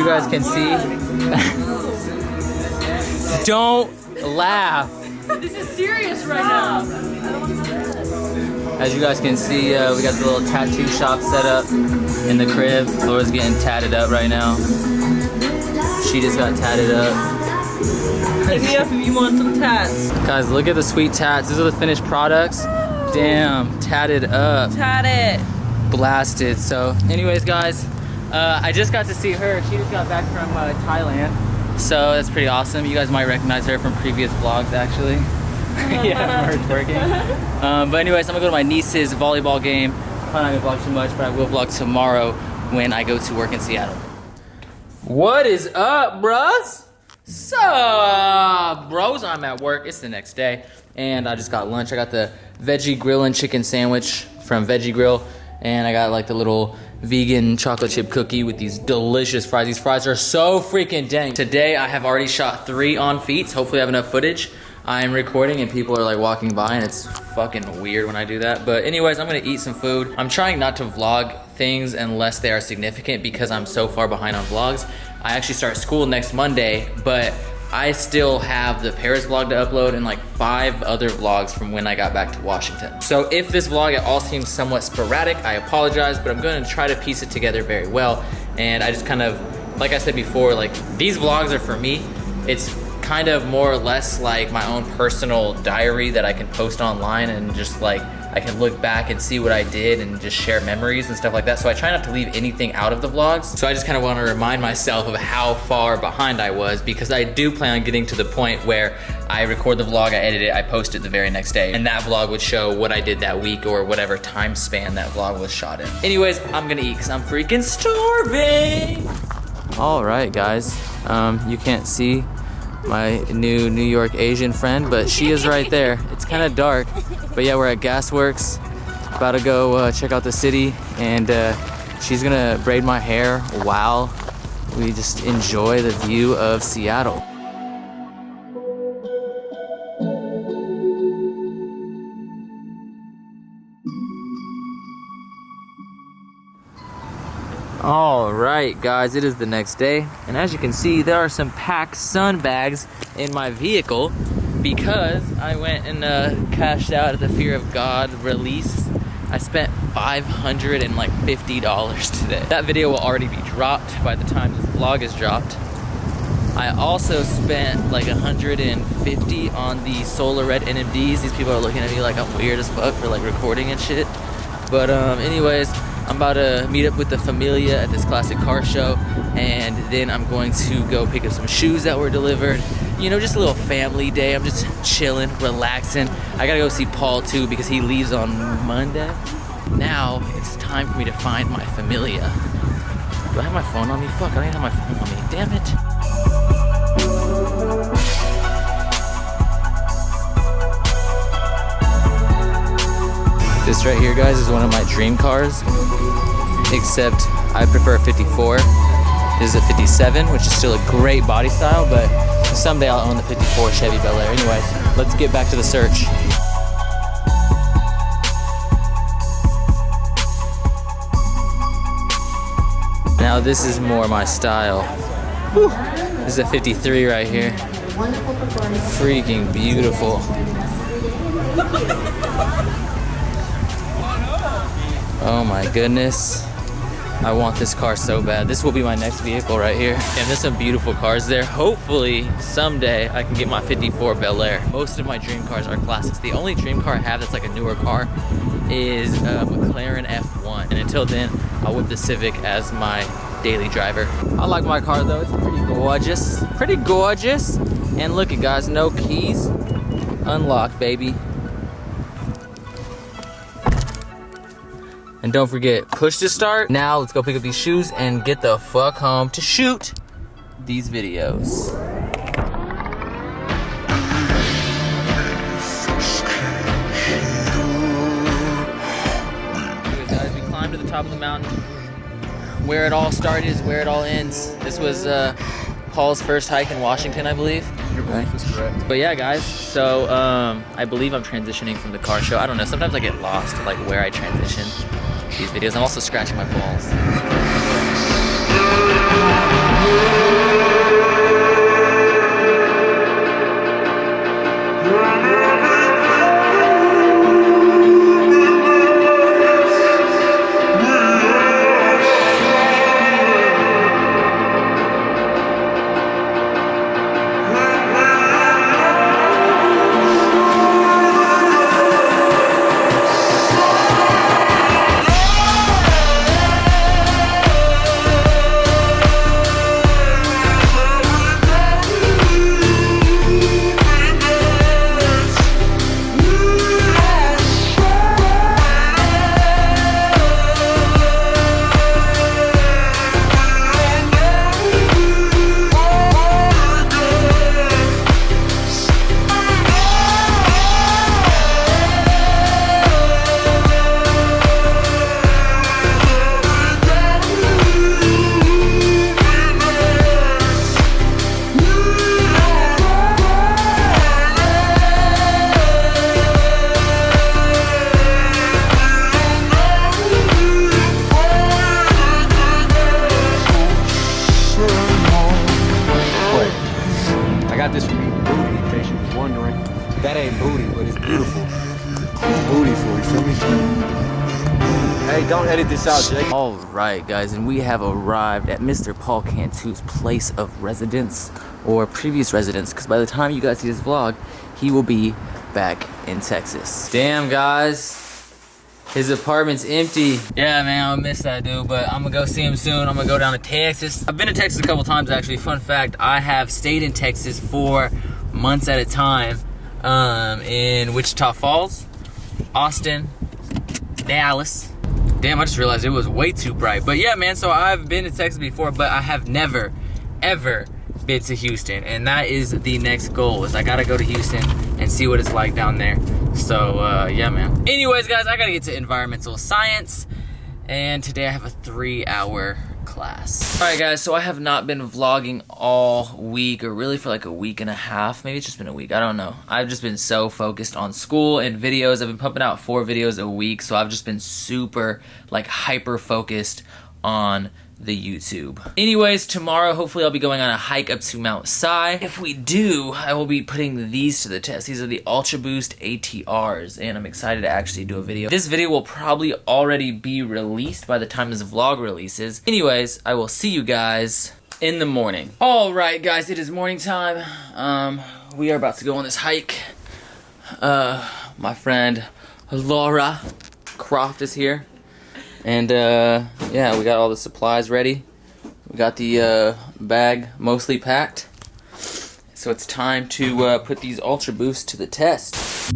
you guys can see, don't laugh. This is serious right now. As you guys can see, we got the little tattoo shop set up in the crib. Laura's getting tatted up right now. She just got tatted up. Hit me up if you want some tats. Guys, look at the sweet tats. These are the finished products. Damn, tatted up. Tat it. Blasted. So anyways, guys, I just got to see her. She just got back from Thailand. So that's pretty awesome. You guys might recognize her from previous vlogs, actually. Yeah, we're twerking. But anyways, I'm gonna go to my niece's volleyball game. Probably not gonna vlog too much, but I will vlog tomorrow when I go to work in Seattle. What is up, bros? Sup, bros? I'm at work. It's the next day, and I just got lunch. I got the veggie grill and chicken sandwich from Veggie Grill, and I got like the little vegan chocolate chip cookie with these delicious fries. These fries are so freaking dang. Today I have already shot 3 on feet. Hopefully I have enough footage. I'm recording and people are like walking by, and it's fucking weird when I do that. But anyways, I'm gonna eat some food. I'm trying not to vlog things unless they are significant because I'm so far behind on vlogs. I actually start school next Monday, but I still have the Paris vlog to upload and like 5 other vlogs from when I got back to Washington. So if this vlog at all seems somewhat sporadic, I apologize, but I'm gonna try to piece it together very well. And I just kind of, like I said before, like these vlogs are for me. It's kind of more or less like my own personal diary that I can post online, and just like I can look back and see what I did and just share memories and stuff like that. So I try not to leave anything out of the vlogs. So I just kind of want to remind myself of how far behind I was, because I do plan on getting to the point where I record the vlog, I edit it, I post it the very next day, and that vlog would show what I did that week or whatever time span that vlog was shot in. Anyways, I'm gonna eat because I'm freaking starving. All right, guys, you can't see my new New York Asian friend, but she is right there. It's kind of dark, but yeah, we're at Gasworks, about to go check out the city, and she's gonna braid my hair while we just enjoy the view of Seattle. All right, guys, it is the next day, and as you can see, there are some packed sun bags in my vehicle because I went and cashed out at the Fear of God release. I spent $550 today. That video will already be dropped by the time this vlog is dropped. I also spent like $150 on the Solar Red NMDs. These people are looking at me like I'm weird as fuck for like recording and shit. But anyways, I'm about to meet up with the Familia at this classic car show, and then I'm going to go pick up some shoes that were delivered. You know, just a little family day. I'm just chilling, relaxing. I gotta go see Paul too because he leaves on Monday. Now it's time for me to find my Familia. Do I have my phone on me? Fuck, I don't even have my phone on me. Damn it. This right here, guys, is one of my dream cars, except I prefer a 54. This is a 57, which is still a great body style, but someday I'll own the 54 Chevy Bel Air. Anyways, let's get back to the search. Now this is more my style. Whew. This is a 53 right here. Freaking beautiful. Oh my goodness. I want this car so bad. This will be my next vehicle right here. And there's some beautiful cars there. Hopefully someday I can get my 54 Bel Air. Most of my dream cars are classics. The only dream car I have that's like a newer car is a McLaren F1. And until then, I'll whip the Civic as my daily driver. I like my car though. It's pretty gorgeous. Pretty gorgeous. And look at guys, no keys. Unlocked, baby. And don't forget, push to start. Now let's go pick up these shoes and get the fuck home to shoot these videos. Anyways, guys, we climbed to the top of the mountain. Where it all started is where it all ends. This was Paul's first hike in Washington, I believe. Your belief is correct. But yeah, guys, so I believe I'm transitioning from the car show. I don't know, sometimes I get lost like where I transition these videos. I'm also scratching my balls. don't edit this out, Jake. Alright guys, and we have arrived at Mr. Paul Cantu's place of residence, or previous residence, because by the time you guys see this vlog, he will be back in Texas. Damn guys, his apartment's empty. Yeah man, I'll miss that dude, but I'm gonna go see him soon. I'm gonna go down to Texas. I've been to Texas a couple times actually. Fun fact, I have stayed in Texas for months at a time, in Wichita Falls, Austin, Dallas. Damn, I just realized it was way too bright. But yeah, man, so I've been to Texas before, but I have never, ever been to Houston. And that is the next goal, is I gotta go to Houston and see what it's like down there. So, yeah, man. Anyways, guys, I gotta get to environmental science. And today I have a 3-hour class. Alright guys, so I have not been vlogging all week, or really for like a week and a half. Maybe it's just been a week, I don't know. I've just been so focused on school and videos. I've been pumping out 4 videos a week, so I've just been super like hyper focused on the YouTube. Anyways, tomorrow hopefully I'll be going on a hike up to Mount Si. If we do, I will be putting these to the test. These are the Ultra Boost ATRs, and I'm excited to actually do a video. This video will probably already be released by the time this vlog releases. Anyways, I will see you guys in the morning. Alright guys, it is morning time. We are about to go on this hike. My friend Laura Croft is here. And yeah, we got all the supplies ready. We got the bag mostly packed. So it's time to put these Ultra Boosts to the test.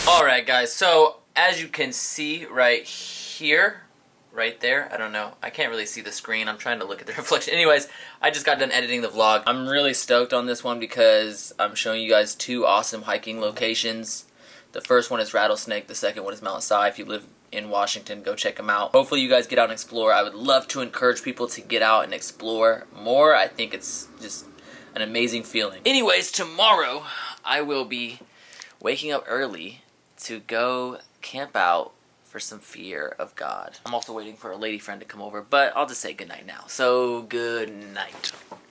Alright guys, so as you can see right here, right there, I don't know, I can't really see the screen, I'm trying to look at the reflection. Anyways, I just got done editing the vlog. I'm really stoked on this one because I'm showing you guys 2 awesome hiking locations. The first one is Rattlesnake, the second one is Mount Si. If you live in Washington, go check them out. Hopefully you guys get out and explore. I would love to encourage people to get out and explore more. I think it's just an amazing feeling. Anyways, tomorrow I will be waking up early to go camp out for some fear of God. I'm also waiting for a lady friend to come over, but I'll just say goodnight now. So, good night.